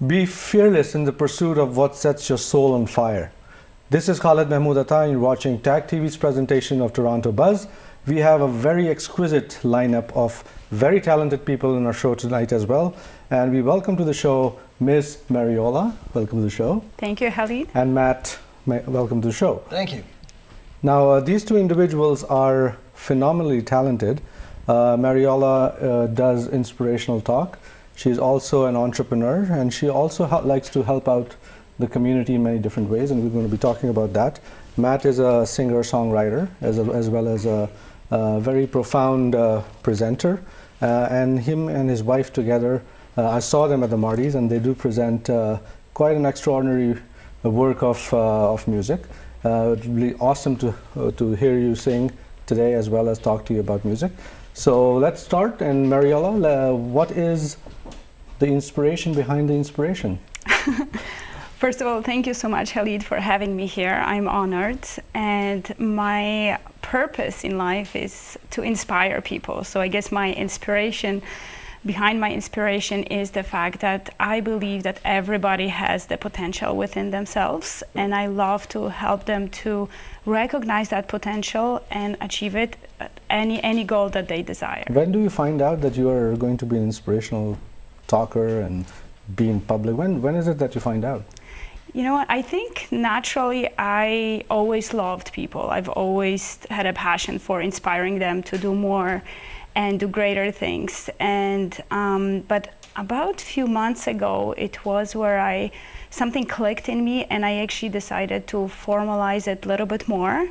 Be fearless in the pursuit of what sets your soul on fire. This is Khalid Mahmood Atta, and you're watching TAG TV's presentation of Toronto Buzz. We have a very exquisite lineup of very talented people in our show tonight as well. And we welcome to the show Ms. Mariola. Welcome to the show. Thank you, Khalid. And Matt, welcome to the show. Thank you. Now, these two individuals are phenomenally talented. Mariola does inspirational talk. She's also an entrepreneur, and she also likes to help out the community in many different ways, and we're going to be talking about that. Matt is a singer-songwriter as well as a very profound presenter, and him and his wife together, I saw them at the Martys, and they do present quite an extraordinary work of music. It's really awesome to hear you sing today as well as talk to you about music. So let's start. And Mariola, what is the inspiration behind the inspiration? First of all, thank you so much, Khalid, for having me here. I'm honored. And my purpose in life is to inspire people. So I guess behind my inspiration is the fact that I believe that everybody has the potential within themselves, and I love to help them to recognize that potential and achieve it at any goal that they desire. When do you find out that you are going to be an inspirational talker and be in public? When is it that you find out? You know what, I think naturally I always loved people. I've always had a passion for inspiring them to do more and do greater things. And but about a few months ago, it was where something clicked in me, and I actually decided to formalize it a little bit more.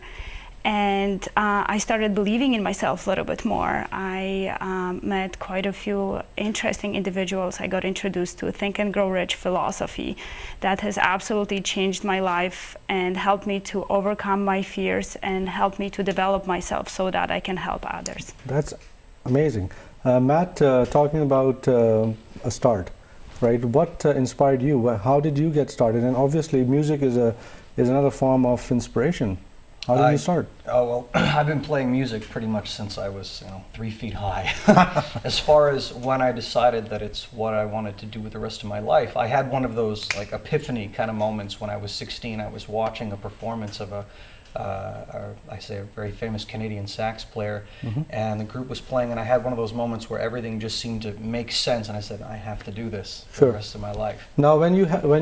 And I started believing in myself a little bit more. I met quite a few interesting individuals. I got introduced to Think and Grow Rich philosophy that has absolutely changed my life and helped me to overcome my fears and helped me to develop myself so that I can help others. That's amazing. Matt, talking about a start, right? What inspired you? How did you get started? And obviously music is another form of inspiration. How did you start? Oh, well, I've been playing music pretty much since I was 3 feet high. As far as when I decided that it's what I wanted to do with the rest of my life, I had one of those like epiphany kind of moments when I was 16. I was watching a performance of a very famous Canadian sax player, and the group was playing, and I had one of those moments where everything just seemed to make sense, and I said, I have to do this for the rest of my life. Now, when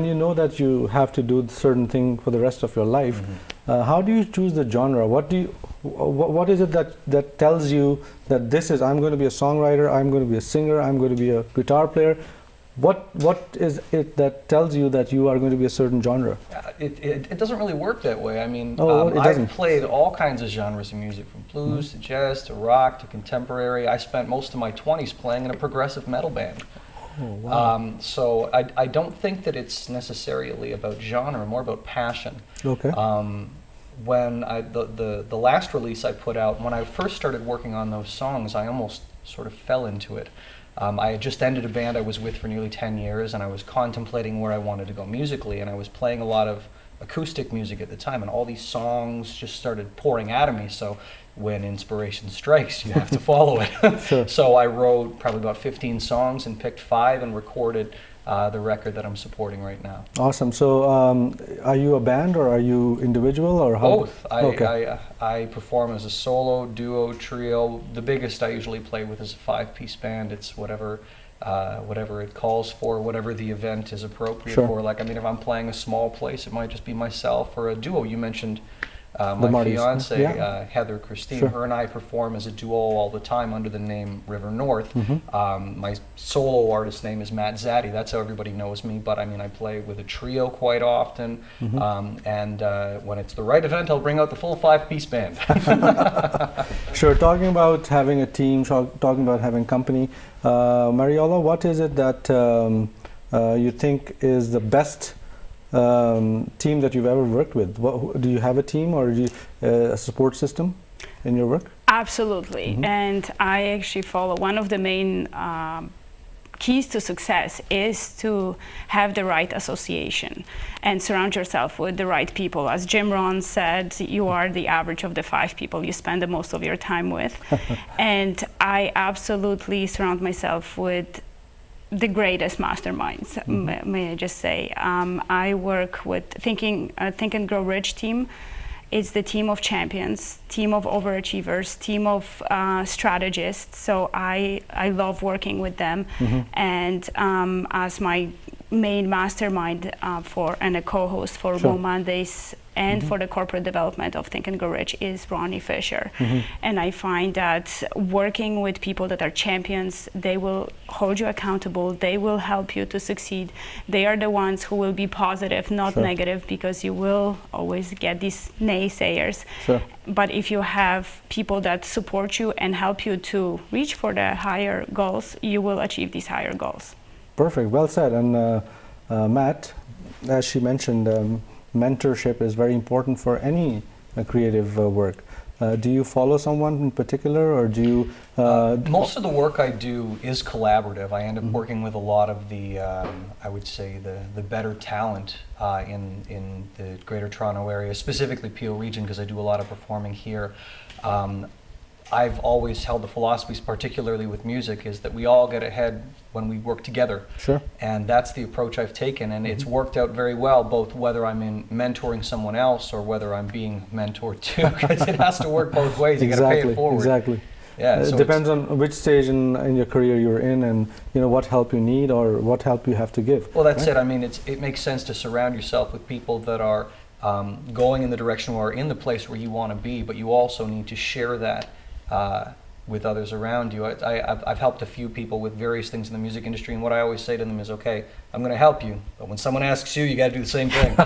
you know that you have to do a certain thing for the rest of your life, how do you choose the genre? What is it that tells you that I'm going to be a songwriter, I'm going to be a singer, I'm going to be a guitar player? What is it that tells you that you are going to be a certain genre? It doesn't really work that way. I mean, I've played all kinds of genres of music, from blues to jazz to rock to contemporary. I spent most of my 20s playing in a progressive metal band. Oh, wow. So I don't think that it's necessarily about genre, more about passion. Okay. When the last release I put out, when I first started working on those songs, I almost sort of fell into it. I had just ended a band I was with for nearly 10 years, and I was contemplating where I wanted to go musically, and I was playing a lot of acoustic music at the time, and all these songs just started pouring out of me. So when inspiration strikes, you have to follow it. Sure. So I wrote probably about 15 songs and picked 5 and recorded the record that I'm supporting right now. Awesome. So are you a band or are you individual, or how? Both. I perform as a solo, duo, trio. The biggest I usually play with is a 5-piece band. It's whatever it calls for, whatever the event is appropriate for. Like, I mean, if I'm playing a small place, it might just be myself or a duo. You mentioned my fiance, Heather Christine. Her and I perform as a duo all the time under the name River North. My solo artist name is Matt Zadkovich. That's how everybody knows me. But I mean, I play with a trio quite often. And when it's the right event, I'll bring out the full 5-piece band. Sure. Talking about having a team, talking about having company, Mariola, what is it that you think is the best team that you've ever worked with? Do you have a team or a support system in your work? Absolutely. And I actually follow one of the main keys to success is to have the right association and surround yourself with the right people. As Jim Rohn said, you are the average of the 5 people you spend the most of your time with. And I absolutely surround myself with the greatest masterminds, may I just say. I work with Think and Grow Rich team. It's the team of champions, team of overachievers, team of strategists. So I love working with them. And as my main mastermind and a co-host for Mo Mondays and for the corporate development of Think and Grow Rich is Ronnie Fisher. And I find that working with people that are champions, they will hold you accountable, they will help you to succeed. They are the ones who will be positive, not negative, because you will always get these naysayers. But if you have people that support you and help you to reach for the higher goals, you will achieve these higher goals. Perfect, well said. And Matt, as she mentioned, mentorship is very important for any creative work. Do you follow someone in particular, or do you? Most of the work I do is collaborative. I end up working with a lot of the, I would say, the better talent in the Greater Toronto Area, specifically Peel region, because I do a lot of performing here. I've always held the philosophies, particularly with music, is that we all get ahead when we work together. And that's the approach I've taken, and it's worked out very well, both whether I'm in mentoring someone else or whether I'm being mentored too, because it has to work both ways. You got to pay it forward. Exactly. Yeah. It depends on which stage in your career you're in, and what help you need or what help you have to give. Well, that's it. I mean, it makes sense to surround yourself with people that are going in the direction or in the place where you want to be, but you also need to share that with others around you. I've helped a few people with various things in the music industry, and what I always say to them is, okay, I'm going to help you, but when someone asks you, you got to do the same thing.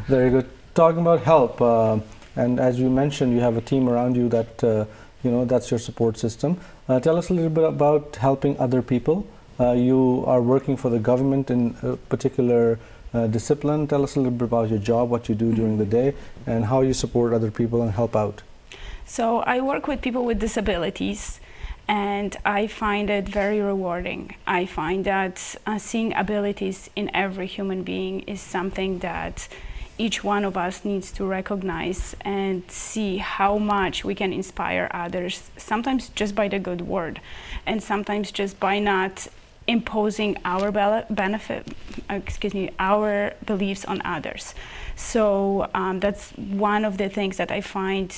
Very good. Talking about help, and as you mentioned, you have a team around you that, that's your support system. Tell us a little bit about helping other people. You are working for the government in a particular discipline. Tell us a little bit about your job, what you do during the day, and how you support other people and help out. So I work with people with disabilities, and I find it very rewarding. I find that seeing abilities in every human being is something that each one of us needs to recognize and see how much we can inspire others, sometimes just by the good word, and sometimes just by not imposing our our beliefs on others. So that's one of the things that I find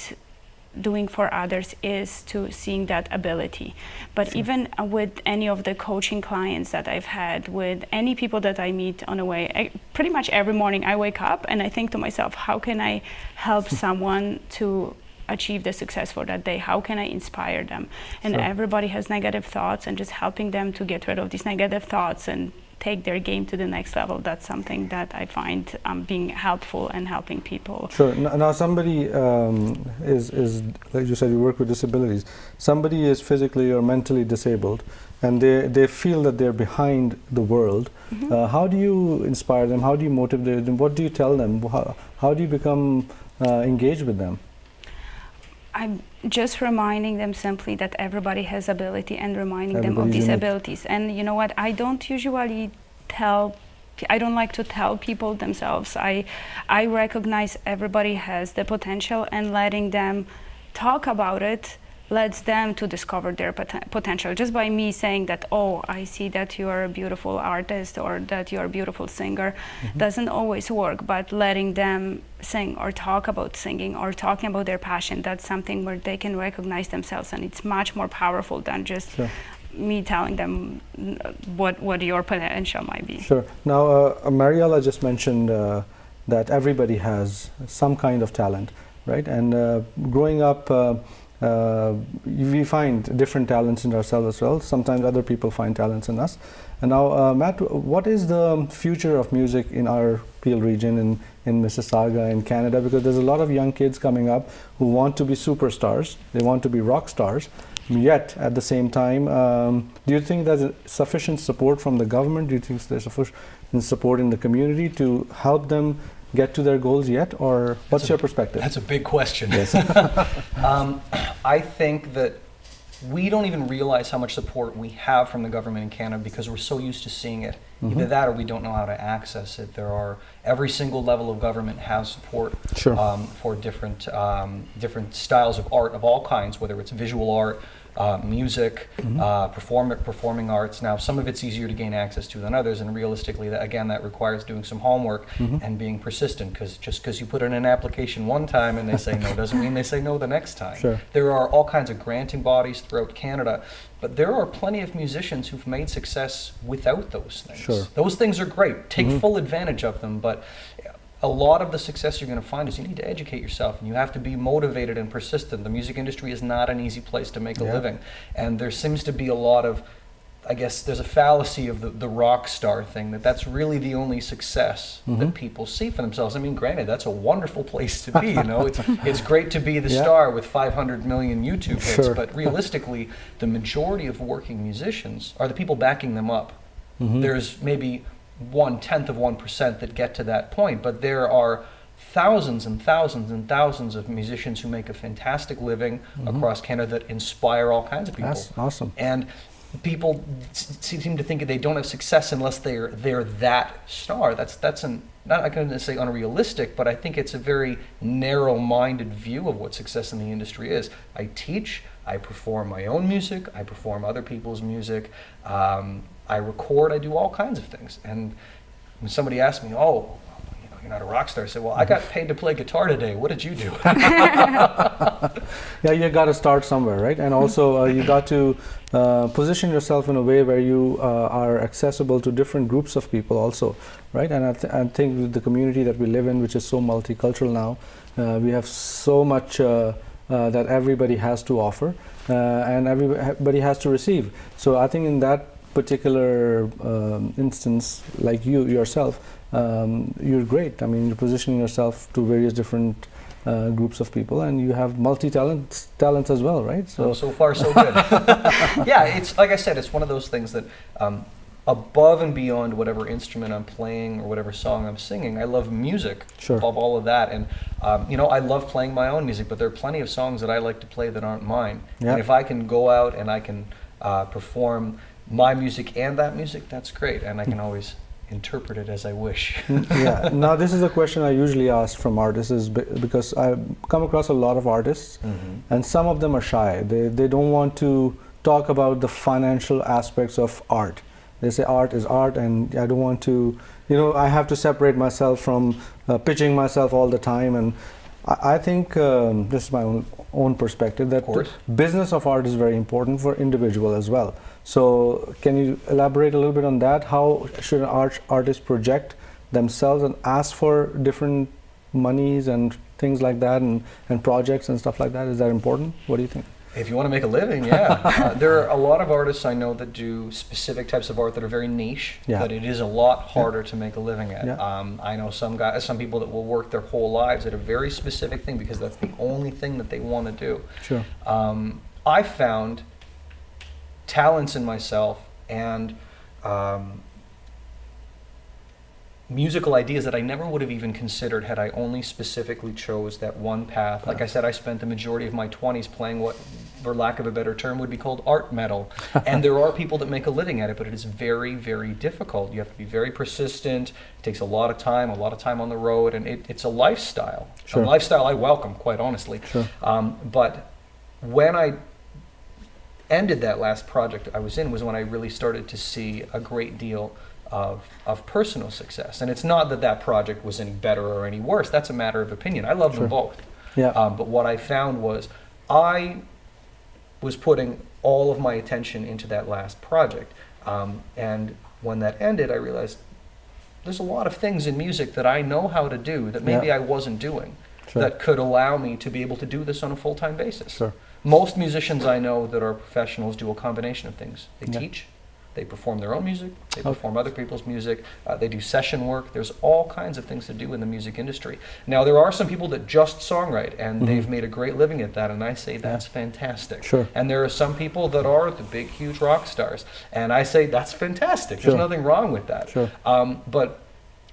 doing for others is to seeing that ability. But even with any of the coaching clients that I've had, with any people that I meet on the way, pretty much every morning I wake up and I think to myself, how can I help someone to achieve the success for that day? How can I inspire them? And everybody has negative thoughts, and just helping them to get rid of these negative thoughts and take their game to the next level, that's something that I find being helpful and helping people. Now somebody is, like you said, you work with disabilities. Somebody is physically or mentally disabled, and they feel that they're behind the world. How do you inspire them? How do you motivate them? What do you tell them? How do you become engaged with them? I'm just reminding them simply that everybody has ability, and reminding them of Everybody's these unique. abilities. And you know what? I don't like to tell people themselves. I recognize everybody has the potential, and letting them talk about it lets them to discover their potential. Just by me saying that, oh, I see that you are a beautiful artist or that you're a beautiful singer, doesn't always work. But letting them sing or talk about singing or talking about their passion, that's something where they can recognize themselves, and it's much more powerful than just me telling them what your potential might be. Now, Mariola just mentioned that everybody has some kind of talent, right? And growing up, we find different talents in ourselves as well. Sometimes other people find talents in us. And now, Matt, what is the future of music in our Peel region, in Mississauga, in Canada? Because there's a lot of young kids coming up who want to be superstars. They want to be rock stars. Yet, at the same time, do you think there's sufficient support from the government? Do you think there's sufficient support in the community to help them get to their goals yet? Or what's your perspective? That's a big question. Yes. I think that we don't even realize how much support we have from the government in Canada because we're so used to seeing it. Either that or we don't know how to access it. Every single level of government has support for different styles of art of all kinds, whether it's visual art, music, performing arts. Now, some of it's easier to gain access to than others, and realistically, that requires doing some homework and being persistent, because just because you put in an application one time and they say no doesn't mean they say no the next time. Sure. There are all kinds of granting bodies throughout Canada, but there are plenty of musicians who've made success without those things. Sure. Those things are great. Take full advantage of them, but a lot of the success you're going to find is you need to educate yourself, and you have to be motivated and persistent. The music industry is not an easy place to make a living, and there seems to be a lot of, I guess there's a fallacy of the rock star thing, that's really the only success that people see for themselves. I mean, granted, that's a wonderful place to be, you know. It's great to be the star with 500 million YouTube hits, but realistically, the majority of working musicians are the people backing them up. There's maybe 0.1% that get to that point, but there are thousands and thousands and thousands of musicians who make a fantastic living across Canada that inspire all kinds of people. That's awesome. And people seem to think that they don't have success unless they're that star. That's not going to say unrealistic, but I think it's a very narrow-minded view of what success in the industry is. I teach, I perform my own music, I perform other people's music, I record, I do all kinds of things. And when somebody asks me, "Oh, you're not a rock star," I say, "Well, I got paid to play guitar today. What did you do?" Yeah, you got to start somewhere, right? And also you got to position yourself in a way where you are accessible to different groups of people also, right? And I think with the community that we live in, which is so multicultural now, we have so much that everybody has to offer, and everybody has to receive. So I think in that particular instance, like you yourself, you're great. I mean, you're positioning yourself to various different groups of people, and you have talents as well, right? So far so good. Yeah, it's like I said, it's one of those things that above and beyond whatever instrument I'm playing or whatever song I'm singing, I love music above all of that. And I love playing my own music, but there are plenty of songs that I like to play that aren't mine. And if I can go out and I can perform my music and that music, that's great, and I can always interpret it as I wish. Yeah. Now, this is a question I usually ask from artists, is because I come across a lot of artists, and some of them are shy. They don't want to talk about the financial aspects of art. They say art is art, and I don't want to, I have to separate myself from pitching myself all the time. And I think this is my own perspective, that the business of art is very important for individual as well. So can you elaborate a little bit on that? How should an artist project themselves and ask for different monies and things like that, and projects and stuff like that? Is that important? What do you think? If you want to make a living, yeah. There are a lot of artists I know that do specific types of art that are very niche, that it is a lot harder to make a living at. I know some people that will work their whole lives at a very specific thing because that's the only thing that they want to do. Sure. I found talents in myself and musical ideas that I never would have even considered had I only specifically chose that one path. Like I said, I spent the majority of my 20s playing what, for lack of a better term, would be called art metal. And there are people that make a living at it, but it is very, very difficult. You have to be very persistent. It takes a lot of time on the road, and it's a lifestyle. Sure. A lifestyle I welcome, quite honestly. Sure. But when I ended that last project I was in was when I really started to see a great deal of personal success. And it's not that project was any better or any worse. That's a matter of opinion. I love them both. Yeah. But what I found was I was putting all of my attention into that last project. And when that ended, I realized there's a lot of things in music that I know how to do that maybe I wasn't doing that could allow me to be able to do this on a full-time basis. Sure. Most musicians I know that are professionals do a combination of things. They teach, they perform their own music, they perform other people's music, they do session work. There's all kinds of things to do in the music industry. Now, there are some people that just songwrite, and they've made a great living at that, and I say that's fantastic. Sure. And there are some people that are the big, huge rock stars, and I say that's fantastic. There's nothing wrong with that. Sure. But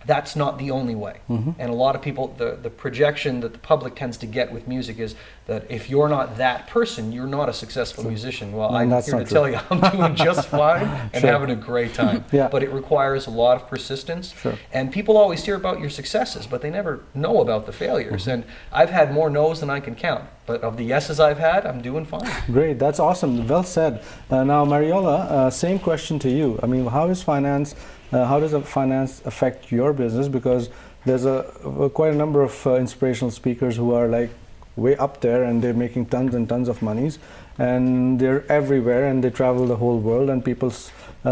that's not the only way. And a lot of people, the projection that the public tends to get with music is that if you're not that person, you're not a successful musician. Well, I'm here to tell you, I'm doing just fine and having a great time. But it requires a lot of persistence. And people always hear about your successes, but they never know about the failures. And I've had more no's than I can count. But of the yeses I've had, I'm doing fine. Great, that's awesome. Well said. Now, Mariola, same question to you. I mean, how does finance affect your business? Because there's quite a number of inspirational speakers who are like way up there, and they're making tons and tons of monies, and they're everywhere, and they travel the whole world, and people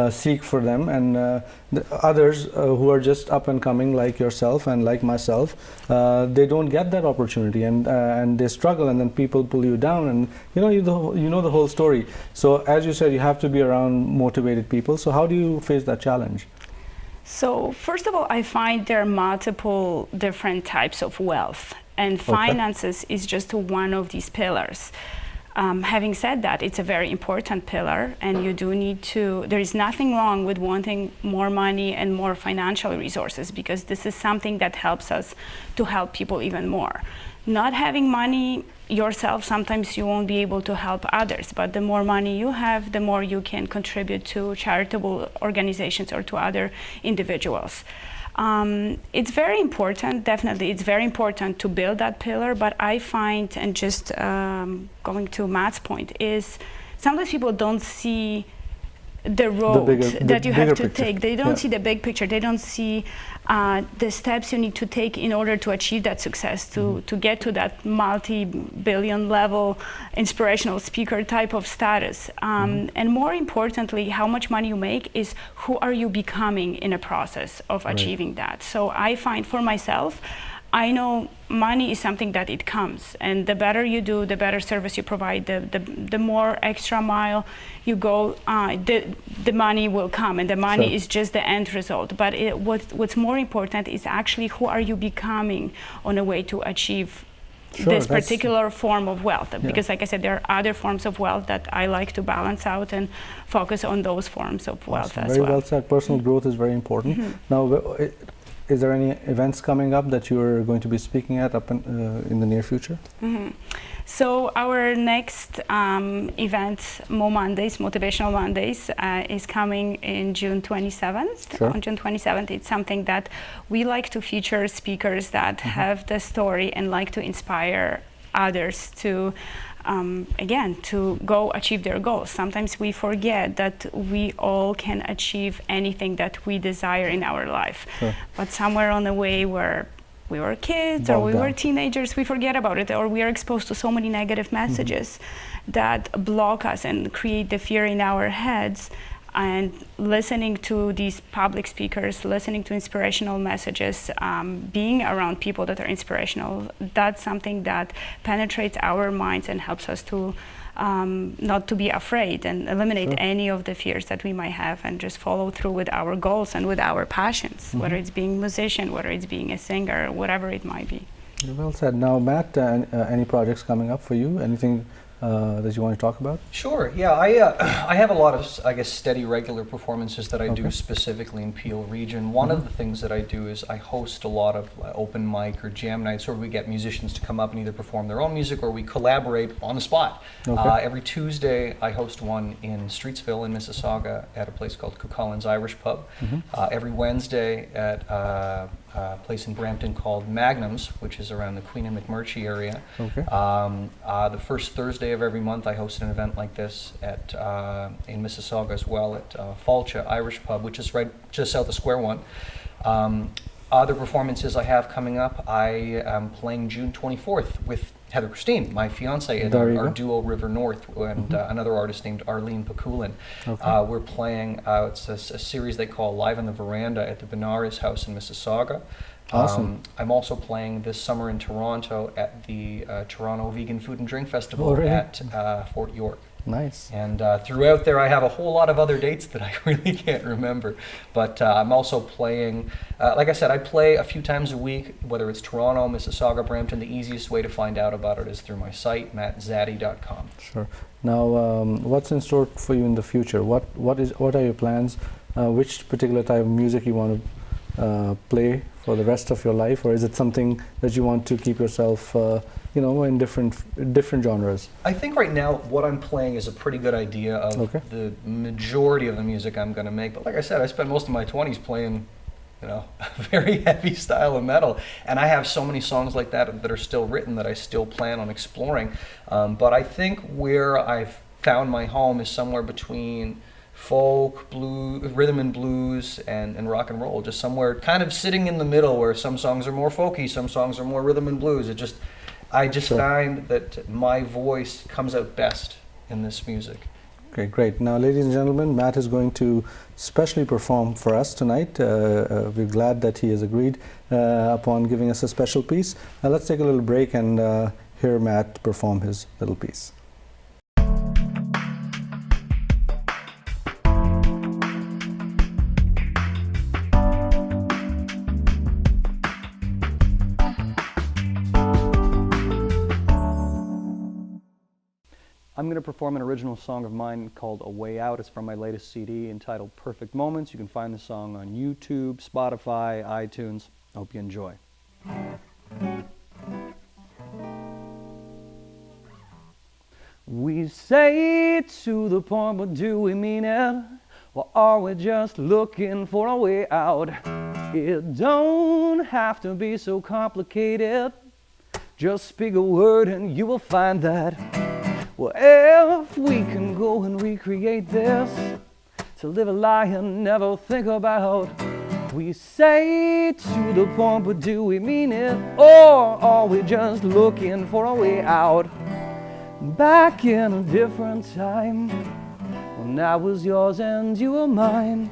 seek for them, and the others who are just up and coming, like yourself and like myself, they don't get that opportunity, and they struggle, and then people pull you down, and you know the whole story. So as you said, you have to be around motivated people. So how do you face that challenge? So first of all, I find there are multiple different types of wealth, and finances is just one of these pillars. Having said that, it's a very important pillar, and you do need to, there is nothing wrong with wanting more money and more financial resources, because this is something that helps us to help people even more. Not having money yourself, sometimes you won't be able to help others, but the more money you have, the more you can contribute to charitable organizations or to other individuals. It's very important, definitely, it's very important to build that pillar, but I find, and just going to Matt's point, is sometimes people don't see the road that you have to take. They don't see the big picture. They don't see the steps you need to take in order to achieve that success, to get to that multi-billion level inspirational speaker type of status. And more importantly, how much money you make is who are you becoming in a process of achieving that. So I find for myself, I know money is something that it comes, and the better you do, the better service you provide, the more extra mile you go, the money will come, and the money is just the end result. But what's more important is actually who are you becoming on a way to achieve this particular form of wealth. Because like I said, there are other forms of wealth that I like to balance out and focus on those forms of wealth as well. Very well said. Personal growth is very important. Now, is there any events coming up that you're going to be speaking at in the near future? So our next event, Motivational Mondays, is coming in June 27th. On June 27th, it's something that we like to feature speakers that have the story and like to inspire others to again, to go achieve their goals. Sometimes we forget that we all can achieve anything that we desire in our life. But somewhere on the way where we were kids or we were teenagers, we forget about it, or we are exposed to so many negative messages that block us and create the fear in our heads. And listening to these public speakers, listening to inspirational messages, being around people that are inspirational, that's something that penetrates our minds and helps us to not to be afraid and eliminate any of the fears that we might have, and just follow through with our goals and with our passions, whether it's being a musician, whether it's being a singer, whatever it might be. Well said. Now, Matt, any projects coming up for you? Anything that you want to talk about? Sure. Yeah, I have a lot of, I guess, steady, regular performances that I do specifically in Peel region. One of the things that I do is I host a lot of open mic or jam nights, where we get musicians to come up and either perform their own music or we collaborate on the spot. Every Tuesday, I host one in Streetsville in Mississauga at a place called Cucullin's Irish Pub. Every Wednesday at a place in Brampton called Magnum's, which is around the Queen and McMurtry area. The first Thursday of every month, I host an event like this at in Mississauga as well at Falcha Irish Pub, which is right just south of Square One. Other performances I have coming up, I am playing June 24th with Heather Christine, my fiance, in our duo River North, and another artist named Arlene Pakulin. We're playing, it's a series they call Live on the Veranda at the Benares House in Mississauga. Awesome. I'm also playing this summer in Toronto at the Toronto Vegan Food and Drink Festival at Fort York. Nice. And throughout there, I have a whole lot of other dates that I really can't remember. But I'm also playing, like I said, I play a few times a week, whether it's Toronto, Mississauga, Brampton. The easiest way to find out about it is through my site, mattzaddy.com. Sure. Now, what's in store for you in the future? What are your plans? Which particular type of music you want to play for the rest of your life, or is it something that you want to keep yourself, in different genres? I think right now what I'm playing is a pretty good idea of the majority of the music I'm going to make. But like I said, I spent most of my 20s playing, a very heavy style of metal, and I have so many songs like that are still written that I still plan on exploring. But I think where I've found my home is somewhere between folk, blues, rhythm and blues, and rock and roll. Just somewhere kind of sitting in the middle, where some songs are more folky, some songs are more rhythm and blues. I just find that my voice comes out best in this music. Okay, great. Now, ladies and gentlemen, Matt is going to specially perform for us tonight. We're glad that he has agreed upon giving us a special piece. Now, let's take a little break and hear Matt perform his little piece. I'm going to perform an original song of mine called A Way Out. It's from my latest CD entitled Perfect Moments. You can find the song on YouTube, Spotify, iTunes. I hope you enjoy. We say it to the point, but do we mean it? Or are we just looking for a way out? It don't have to be so complicated. Just speak a word and you will find that. Well, if we can go and recreate this, to live a lie and never think about. We say to the point, but do we mean it? Or are we just looking for a way out? Back in a different time, when I was yours and you were mine,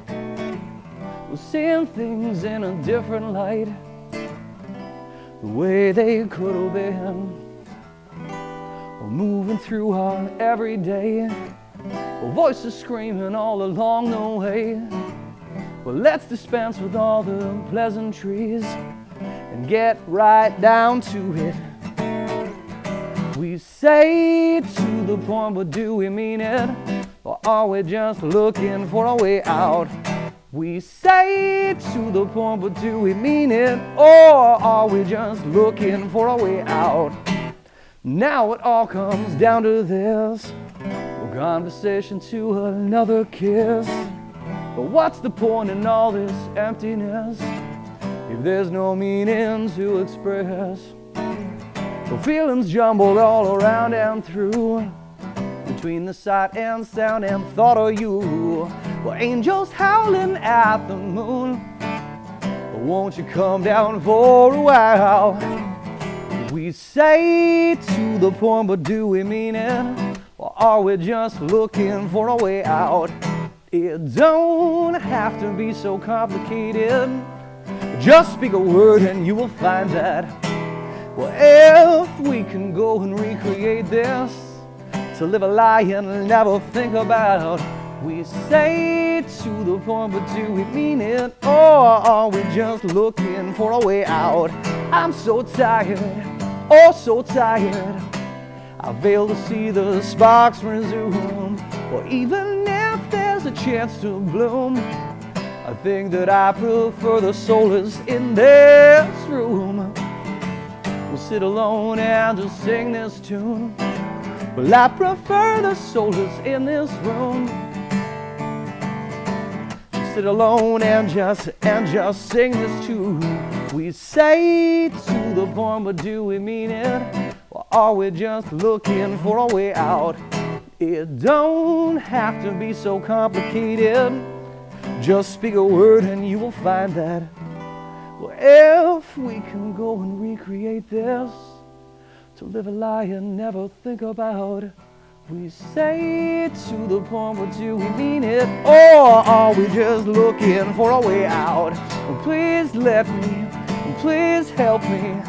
we're seeing things in a different light, the way they could have been. We're moving through our everyday, voices screaming all along the way. Well, let's dispense with all the pleasantries and get right down to it. We say to the point, but do we mean it? Or are we just looking for a way out? We say to the point, but do we mean it? Or are we just looking for a way out? Now it all comes down to this, a conversation to another kiss. But what's the point in all this emptiness if there's no meaning to express? The feelings jumbled all around and through, between the sight and sound and thought of you. Well, angels howling at the moon, won't you come down for a while? We say to the point, but do we mean it? Or are we just looking for a way out? It don't have to be so complicated. Just speak a word and you will find that. Well, if we can go and recreate this, to live a lie and never think about. We say to the point, but do we mean it? Or are we just looking for a way out? I'm so tired, oh so tired. I fail to see the sparks resume. Or even if there's a chance to bloom, I think that I prefer the solace in this room. We'll sit alone and just sing this tune. Well, I prefer the solace in this room. Sit alone and just sing this tune. We say to the point, but do we mean it? Or are we just looking for a way out? It don't have to be so complicated. Just speak a word and you will find that. Well, if we can go and recreate this, to live a lie and never think about. We say to the point, but do we mean it? Or are we just looking for a way out? Please let me, please help me.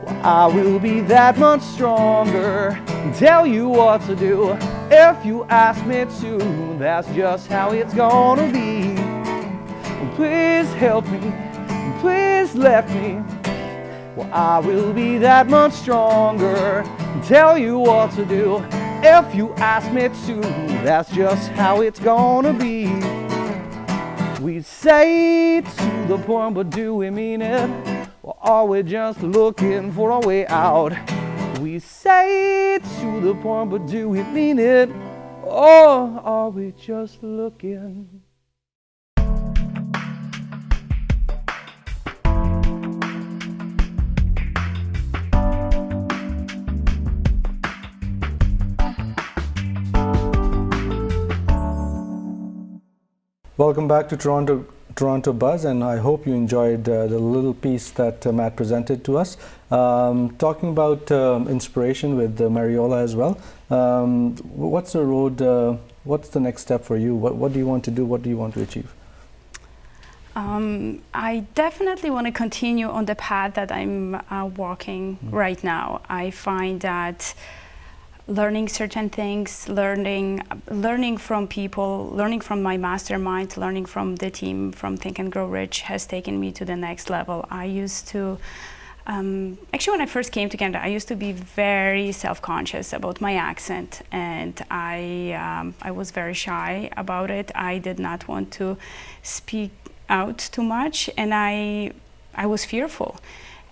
Well, I will be that much stronger and tell you what to do if you ask me to. That's just how it's gonna be. Please help me, please let me. Well, I will be that much stronger and tell you what to do if you ask me to. That's just how it's gonna be. We say it to the point, but do we mean it? Or are we just looking for a way out? We say it to the point, but do we mean it? Or are we just looking? Welcome back to Toronto Buzz, and I hope you enjoyed the little piece that Matt presented to us. Talking about inspiration with Mariola as well. What's the road? What's the next step for you? What do you want to do? What do you want to achieve? I definitely want to continue on the path that I'm walking right now. I find that learning certain things, learning from people, learning from my mastermind, learning from the team from Think and Grow Rich has taken me to the next level. I used to, actually when I first came to Canada, I used to be very self-conscious about my accent, and I was very shy about it. I did not want to speak out too much, and I was fearful.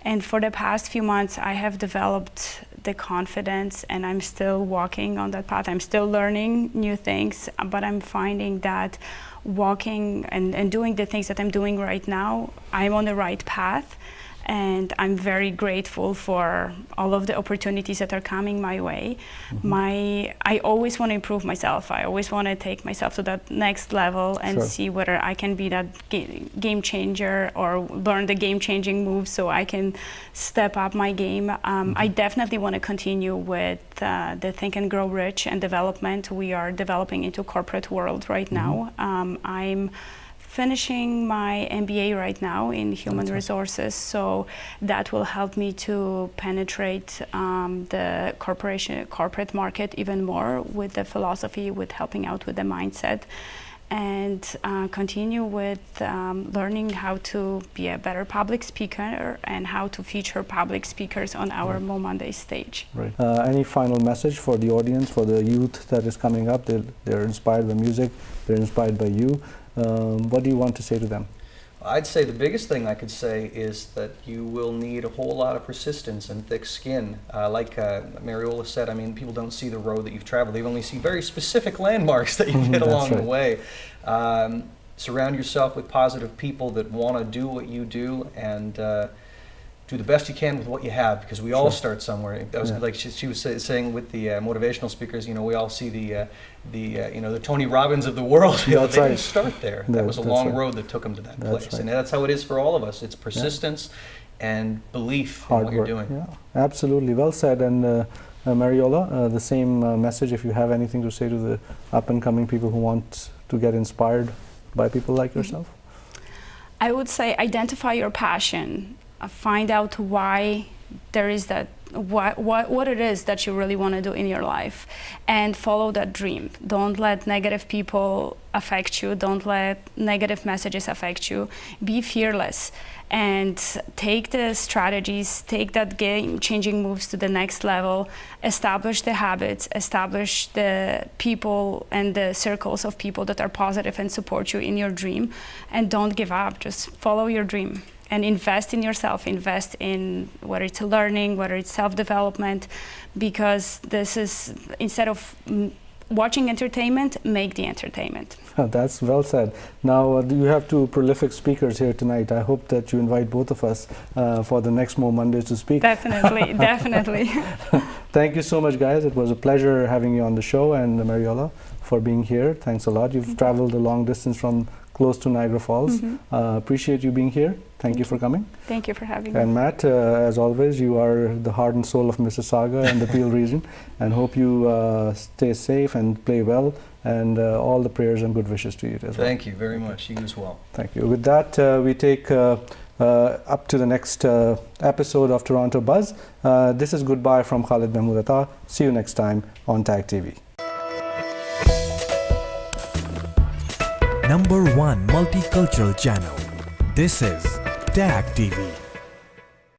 And for the past few months, I have developed the confidence, and I'm still walking on that path. I'm still learning new things, but I'm finding that walking and doing the things that I'm doing right now, I'm on the right path. And I'm very grateful for all of the opportunities that are coming my way. I always want to improve myself. I always want to take myself to that next level and see whether I can be that game changer or learn the game-changing moves so I can step up my game. I definitely want to continue with the Think and Grow Rich and development. We are developing into corporate world right now. I'm finishing my MBA right now in human resources, so that will help me to penetrate the corporate market even more with the philosophy, with helping out with the mindset, and continue with learning how to be a better public speaker and how to feature public speakers on our Monday stage. Right. Any final message for the audience, for the youth that is coming up? They're inspired by music, they're inspired by you. What do you want to say to them? I'd say the biggest thing I could say is that you will need a whole lot of persistence and thick skin. Like Mariola said, I mean, people don't see the road that you've traveled. They only see very specific landmarks that you've hit along the way. Surround yourself with positive people that want to do what you do, and do the best you can with what you have, because we all start somewhere. That was like she was saying with the motivational speakers. You know, we all see the Tony Robbins of the world. They didn't start there. That was a long road that took them to that place, and that's how it is for all of us. It's persistence and belief in what you're doing. Yeah, absolutely. Well said. And Mariola, the same message. If you have anything to say to the up-and-coming people who want to get inspired by people like yourself, I would say identify your passion. Find out why there is that, what it is that you really want to do in your life, and follow that dream. Don't let negative people affect you. Don't let negative messages affect you. Be fearless and take the strategies, take that game-changing moves to the next level, establish the habits, establish the people and the circles of people that are positive and support you in your dream, and don't give up. Just follow your dream. And invest in yourself, invest in whether it's learning, whether it's self-development, because this is, instead of watching entertainment, make the entertainment. That's well said. Now, you have two prolific speakers here tonight. I hope that you invite both of us for the next More Mondays to speak. Definitely, definitely. Thank you so much, guys. It was a pleasure having you on the show, and Mariola, for being here. Thanks a lot. You've traveled a long distance from close to Niagara Falls. Appreciate you being here. Thank you for coming. Thank you for having me. And Matt, as always, you are the heart and soul of Mississauga and the Peel region, and hope you stay safe and play well, and all the prayers and good wishes to you as well. Thank you very much. You as well. Thank you. With that, we take up to the next episode of Toronto Buzz. This is goodbye from Khalid Mahmood Atta. See you next time on TAG TV. #1 multicultural channel. This is TAG TV.